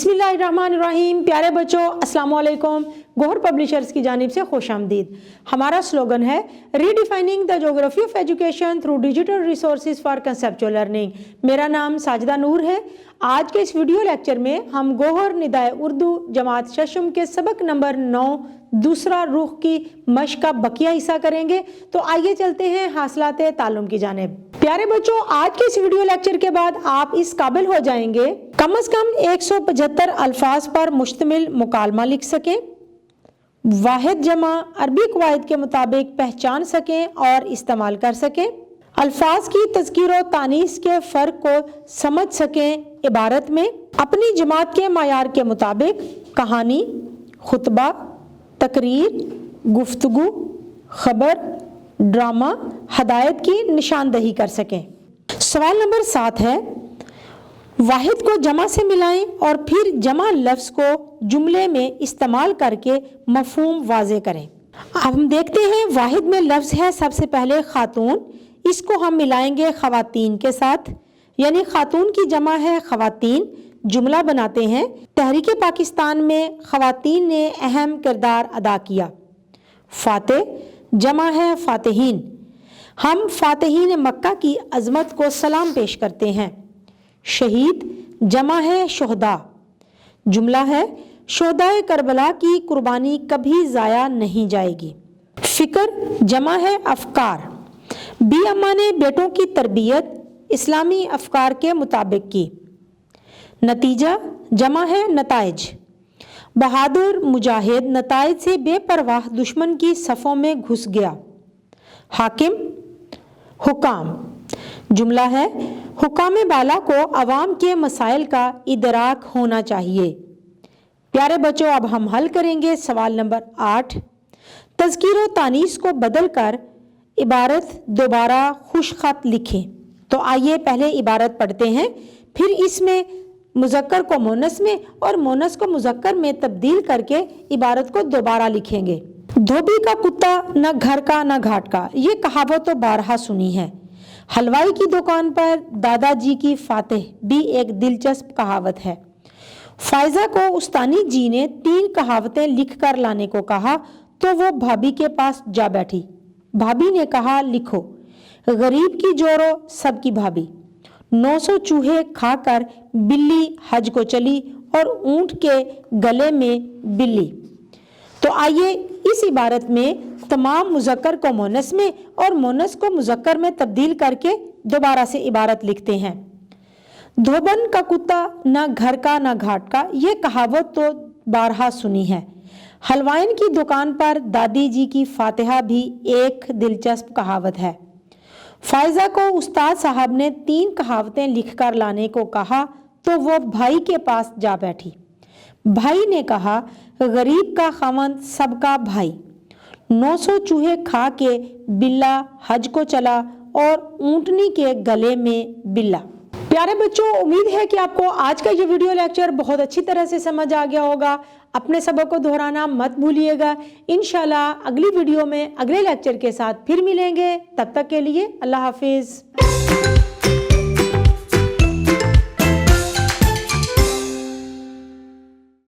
बिस्मिल्लाहिर्रहमानिर्रहीम। प्यारे बच्चों, अस्सलाम वालेकुम। गौहर पब्लिशर्स की जानिब से खुशामदीद। हमारा स्लोगन है redefining the geography of education through digital resources for conceptual learning. मेरा नाम साजिदा नूर है। आज के इस वीडियो लेक्चर में हम गौहर निदाए उर्दू जमात शशम के सबक नंबर 9 दूसरा रुख की मश्क का बकिया हिस्सा करेंगे। तो आइए चलते हैं हासिलाते ताल्लुम की जानिब। प्यारे बच्चों, आज के इस वीडियो लेक्चर के बाद आप इस काबिल हो जाएंगे कम से कम 175 अल्फाज पर मुश्तमिल मुकालमा लिख सकें, वाहिद जमा अरबी कवायद के मुताबिक पहचान सकें और इस्तेमाल कर सकें, अल्फाज की तज़कीर और तानीस के फ़र्क को समझ सकें, इबारत में अपनी जमात के मायार के मुताबिक कहानी, खुतबा, तकरीर, गुफ्तगू, खबर, ड्रामा, हदायत की निशानदही कर सकें। सवाल नंबर 7 है, वाहिद को जमा से मिलाएं और फिर जमा लफ्ज़ को जुमले में इस्तेमाल करके मफ़हूम वाज़े करें। अब हम देखते हैं, वाहिद में लफ्ज़ है सबसे पहले खातून, इसको हम मिलाएंगे ख़वातीन के साथ, यानी खातून की जमा है ख़वातीन। जुमला बनाते हैं, तहरीक पाकिस्तान में ख़वातीन ने अहम किरदार अदा किया। फ़ातेह जमा है फ़ातिहीन, हम फ़ातिहीन मक्का की अज़मत को सलाम पेश करते हैं। शहीद जमा है शुहदा, जुमला है शुहदाए करबला की कुर्बानी कभी ज़ाया नहीं जाएगी। फ़िक्र जमा है अफ़कार, बी अम्मा ने बेटों की तरबियत इस्लामी अफ़कार के मुताबिक की। नतीजा जमा है नताइज, बहादुर मुजाहिद नताइज से बेपरवाह दुश्मन की सफ़ों में घुस गया। हाकिम हुकाम, जुमला है हुकाम बाला को अवाम के मसाइल का इदराक होना चाहिए। प्यारे बच्चों, अब हम हल करेंगे सवाल नंबर 8। तज़कीर व तानीस को बदल कर इबारत दोबारा खुशखत लिखें। तो आइए पहले इबारत पढ़ते हैं, फिर इसमें मुज़क्कर को मोनस में और मोनस को मुज़क्कर में तब्दील करके इबारत को दोबारा लिखेंगे। धोबी का कुत्ता न घर का न घाट का, ये कहावत तो बारहा सुनी है। हलवाई की दुकान पर दादाजी की फातेह भी एक दिलचस्प कहावत है। फायजा को उस्तानी जी ने 3 कहावतें लिख कर लाने को कहा तो वो भाभी के पास जा बैठी। भाभी ने कहा, लिखो। गरीब की जोरो सबकी भाभी, 900 चूहे खाकर बिल्ली हज को चली और ऊंट के गले में बिल्ली। तो आइए इस इबारत में तमाम मुज़क्कर को मोनस में और मोनस को मुज़क्कर में तब्दील करके दोबारा से इबारत लिखते हैं। धोबन का कुत्ता न घर का न घाट का, ये कहावत तो बारहा सुनी है। हलवाइन की दुकान पर दादी जी की फातिहा भी एक दिलचस्प कहावत है। फायजा को उस्ताद साहब ने 3 कहावतें लिख कर लाने को कहा तो वो भाई के पास जा बैठी। भाई ने कहा, गरीब का खावंद सबका भाई, 900 चूहे खा के बिल्ला हज को चला और ऊंटनी के गले में बिल्ला। प्यारे बच्चों, उम्मीद है कि आपको आज का ये वीडियो लेक्चर बहुत अच्छी तरह से समझ आ गया होगा। अपने सबक को दोहराना मत भूलिएगा। इंशाल्लाह अगली वीडियो में अगले लेक्चर के साथ फिर मिलेंगे। तब तक के लिए अल्लाह हाफिज़।